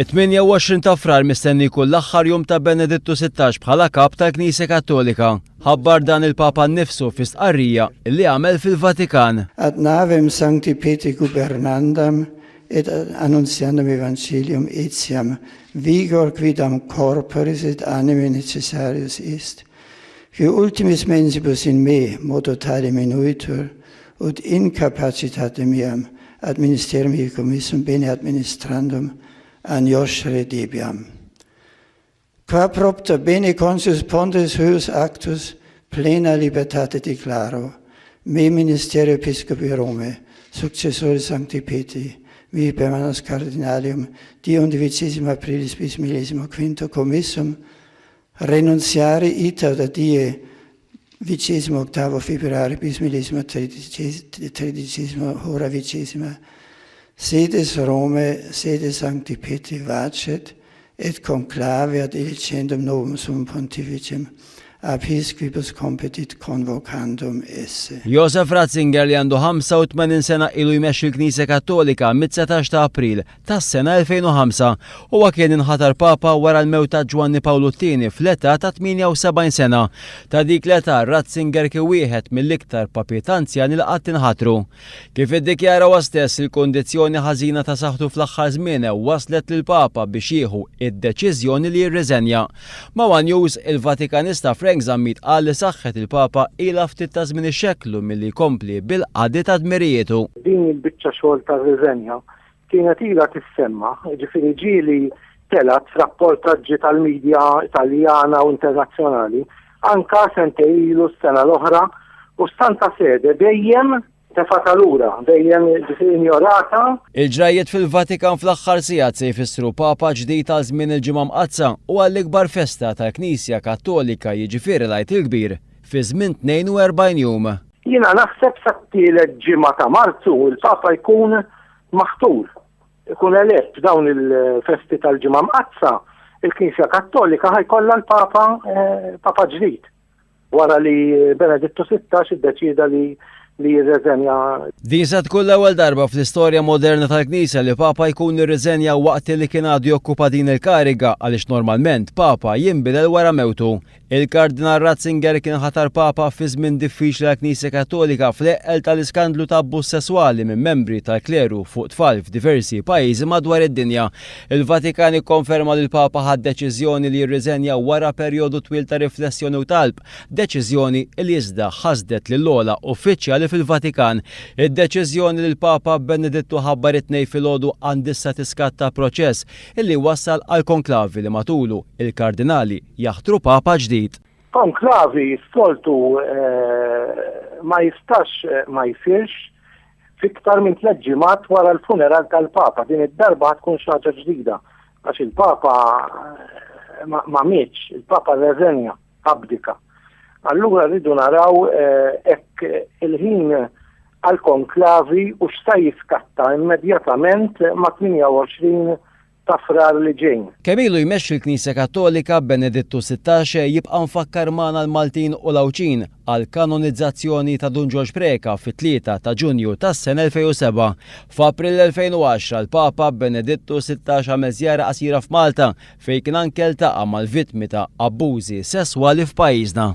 28 ta' frar mistenni jkun l-aħħar jum ta' Benedittu 16 bħala kap tal-Knisja Kattolika. Ħabbar dan il-Papa nnifsu fi stqarrija li għamel fil-Vatikan. Ad navem Sancti Petri gubernandam et annunziandum evangelium etiam vigor quidam corporis et anime necessarius est. Qui ultimis mensibus in me modo tale minuitur ut incapacitatem meam ad ministerium commissum bene administrandum agnoscere debiam. Qua propter bene consus pontis huius actus plena libertate declaro, me ministerio episcopi Rome, successori Sancti Petri, vi permanens cardinalium, die 11 aprilis bis 15 commissum, renunciare ita da die 28 februari bis 13 hora 20, sedes Rome, sede Sancti Petri vacet, et conclave ad elicendum novum summum pontificem, Episcopus competit convocandum esse. Josef Ratzinger li għandu 85 sena ilu jmexxi l-Knisja Kattolika mit-19 ta' April tas-sena 2005 huwa kien inħatar Papa wara l-mewt ta' Giovanni Paolo II fl-età ta' 78 sena. Ta' dik l-età Ratzinger kien wieħed mill-iktar papiet anzjani li qatt inħatru. Kif iddikjara huwa stess il-kondizzjoni ħażina ta' saħħtu fl-aħħar żmien waslet lill-Papa biex jieħu id-deċiżjoni li jirriżenja. Ma' One News il-Vatikanista Frank Zammit qal li saħħet il-Papa ilha ftit ta' żmien ixxekklu milli jkompli bil-qagħdi ta' dmirietu. Din il-biċċa xogħol ta' riżenja kienet ilha tissemma, ġifieri ġieli telat f'rapportaġġi tal-midja Italjana u internazzjonali anka sentej ilu s-sena l-oħra u Santa Sede dejjem tefata lura, dejjem injorata. Il-ġrajiet fil-Vatikan fl-aħħar sigħat se jfissru Papa ġdid ta' żmien il-ġimgħa mqazza u għall-ikbar festa tal-Knisja Kattolika jiġifieri l-Għid il-Kbir fi żmien 42 jum. Jiena naħseb sa tielet ġimgħa ta' Marzu il-Papa jkun maħtur, ikun elett dawn il-festi tal-ġimgħa mqazza, il-Knisja Kattolika ħajkollha l-Papa ġdid. Wara li Benedittu 16 iddeċida li jirreżenja. Din se tkun l-ewwel darba fl-istorja moderna tal-Knisja li Papa jkun irriżenja waqt li kien għadu jokkupa din il-kariga għaliex normalment Papa jinbidel wara mewtu. Il-Kardinal Ratzinger kien ħatar Papa fi żmien diffiċli għall-Knisja Kattolika fl-eqel tal-iskandlu ta' abbuż sesswali minn membri tal-kleru fuq tfal f'diversi pajjiżi madwar id-dinja. Il-Vatikan ikkonferma li l-Papa ħadd deċiżjoni li jirriżenja wara perjodu twil ta' riflessjoni u talb, deċiżjoni li iżda ħasdet lill-ogħla uffiċjali fil-Vatikan. Id-deċiżjoni li l-Papa Benedittu ħabbar it-tnejn filgħodu għand issa tiskatta proċess illi wassal għal konklavi li matulu il-kardinali jaħtru Papa ġdid. Konklavi soltu ma jistax ma jsirx fiktar minn 3 ġimgħat wara l-funeral tal-Papa. Din id-darba tkun xi ħaġa ġdida għax il-Papa ma mietx, il-Papa reżenja, abdika. Allura rridu naraw hekk il-ħin għal-konklavi u x'sa jiskatta immedjatament ma' 28 ta' frar li ġejn. Kemm ilu jmexxi l-Knisja Kattolika Benedittu 16 jibqa' mfakkar magħna l-Maltin u l-Awċin għal kanonizzazzjoni ta' Dun Ġorġ Preka fit-3 ta' Ġunju tas-sena 2007. F'April 2010 l-Papa Benedittu 16 għamel żjara qasira f'Malta fejn kien anke ltaqa' mal-vittmi ta' abbużi sesswali f'pajjiżna.